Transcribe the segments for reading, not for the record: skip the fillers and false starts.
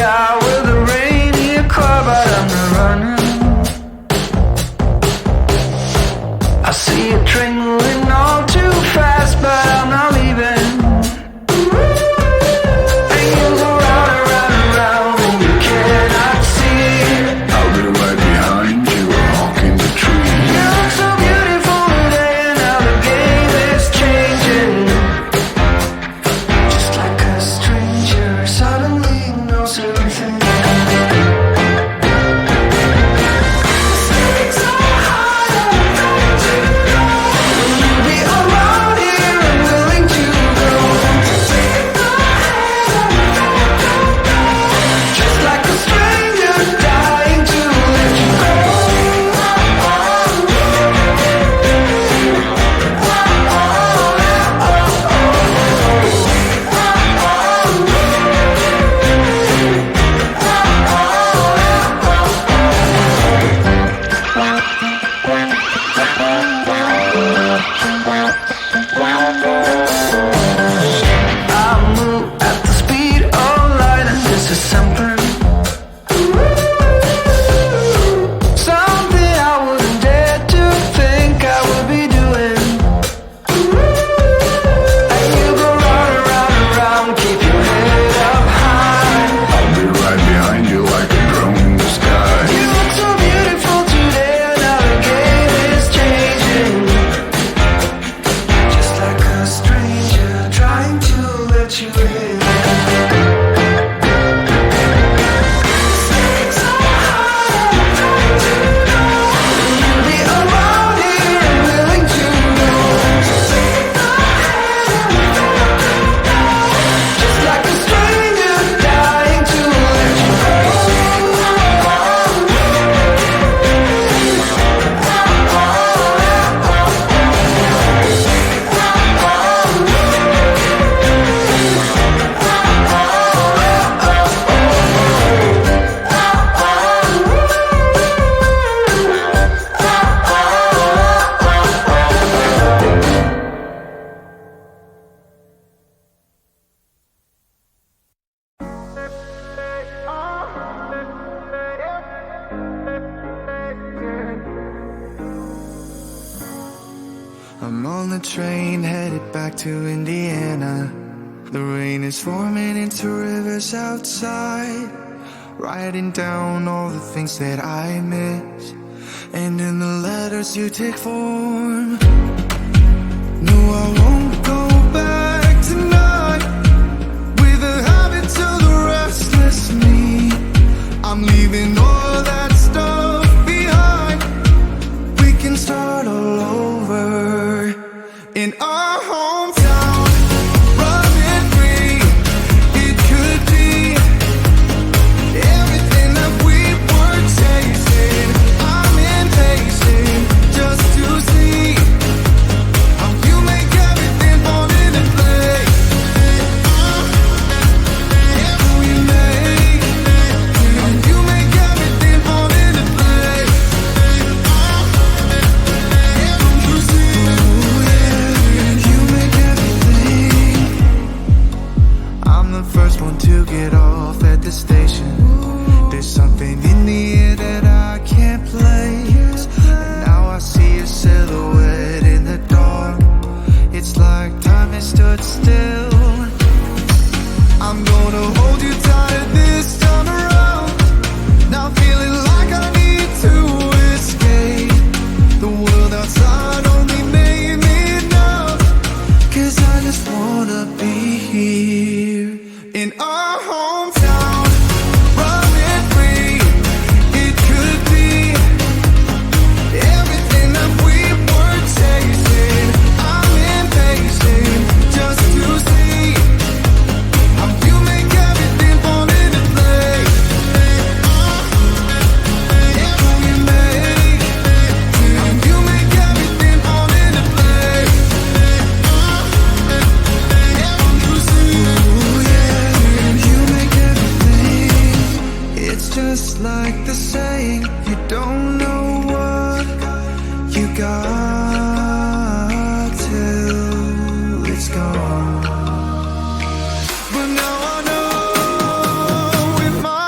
sky with a rainy car, but I'm not running. I see a train moving all too fast, but I'm not leaving. And you go round and round and round, and you cannot see. I'll be right behind you, walking the tree. You look so beautiful today, and now the game is changing. Just like a stranger suddenly knows everything. I'm on the train headed back to Indiana. The rain is forming into rivers outside, writing down all the things that I miss, and in the letters you take form. No, I won't go back tonight with the habits of the restless me. I'm leaving all that stuff behind. We can start all over in our hometown, running free. It could be everything that we were chasing. I'm impatient just to see how you make everything fall into place. How you make everything fall into place. You see, you make everything. I'm the first one to get off at the station. There's something in the air that I can't place, and now I see a silhouette in the dark. It's like time has stood still. I'm gonna hold you tight this time around. Now feeling like I need to escape. The world outside only made me numb, 'cause I just wanna be here in our hometown, running free. It could be everything that we were chasing. I'm impatient just to see how you make everything fall into place. How you make everything fall into place. You see, you make everything. It's just like the saying, you don't know what you got till it's gone. But now I know with my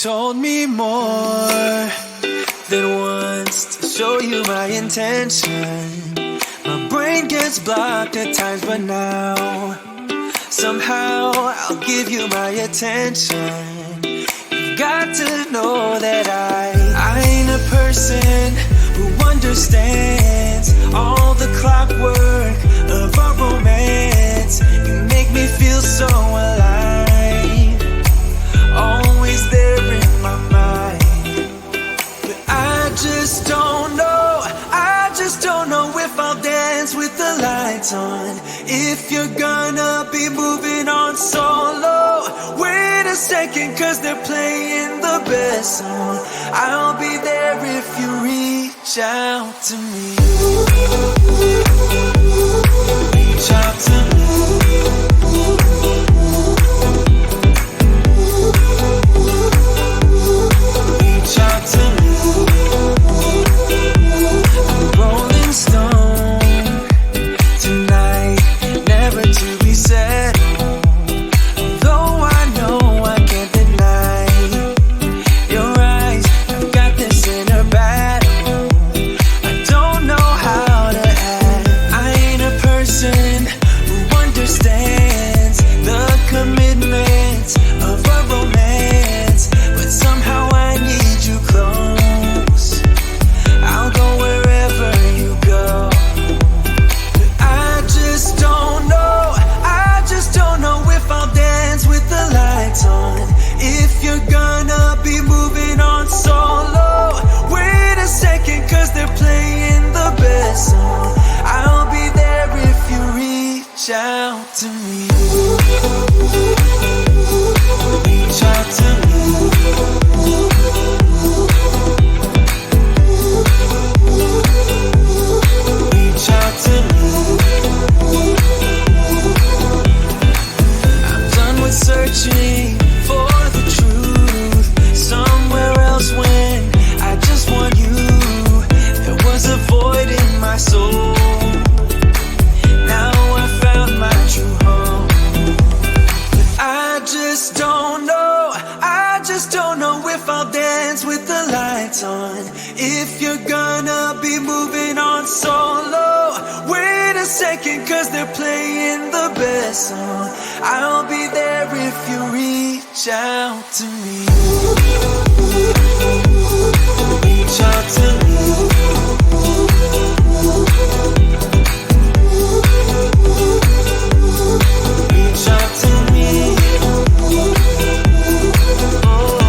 told me more than once to show you my intention. My brain gets blocked at times, but now somehow I'll give you my attention. You've got to know that I ain't a person who understands all the clockwork of our romance. You make me feel so alive, always there in my mind. But I just don't know, I just don't know if I'll dance with the lights on. If you're gonna be moving on solo, wait a second, cause they're playing the best song. I'll be there if you reach out to me. Reach out to me. Reach out to me. I'm Rolling Stone tonight, never to be settled. Though I know I can't deny your eyes, I've got this inner battle. I don't know how to act. I ain't a person who understands the commitments of a romance, but somehow I need you close. I'll go wherever you go. But I just don't know, I just don't know if I'll dance with the lights on. If you're gonna be moving on solo, wait a second, cause they're playing the best song. I'll be there if you reach out to me. Reach out to me. Reach out to me. I'm done with searching for the truth somewhere else when I just want you. There was a void in my soul. Now I found my true home. But I just don't know, I just don't know if I'll dance with the lights on. If you're gonna be moving on solo, wait a second, cause they're playing the best song. I'll be there if you reach out to me. Reach out to me. Reach out to me. Oh.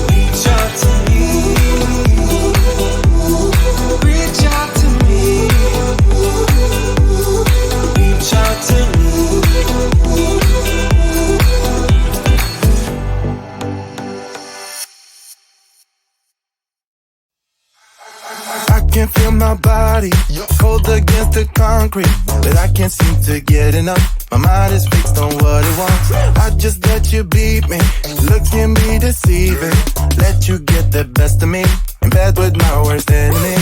Reach out to me. Reach out to me. Reach out to me. I can feel my body cold against the concrete, but I can't seem to get enough. My mind is fixed on what it wants. I just let you beat me. Looks can be deceiving. Let you get the best of me in bed with my worst enemy.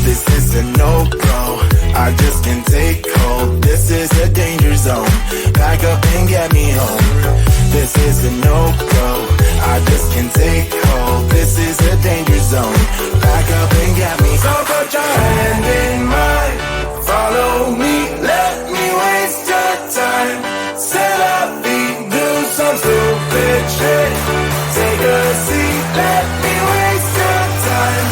This is a no-go. I just can't take hold. This is a danger zone. Back up and get me home. This is a no-go. I just can't take hold. This is a danger zone. Back up and get me. So put your hand in mine. Follow me. Let me waste your time. Set up feet. Do some stupid shit. Take a seat. Let me waste your time.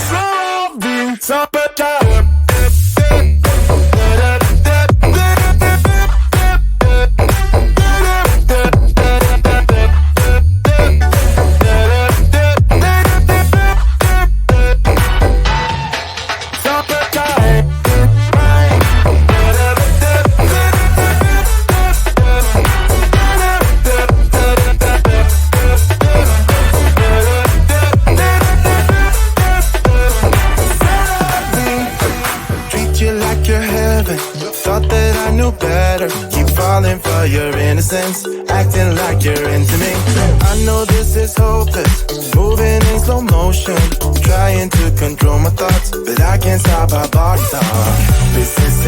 Slow beats up a time. Your innocence, acting like you're into me. I know this is hopeless, moving in slow motion, trying to control my thoughts, but I can't stop our body talk. This is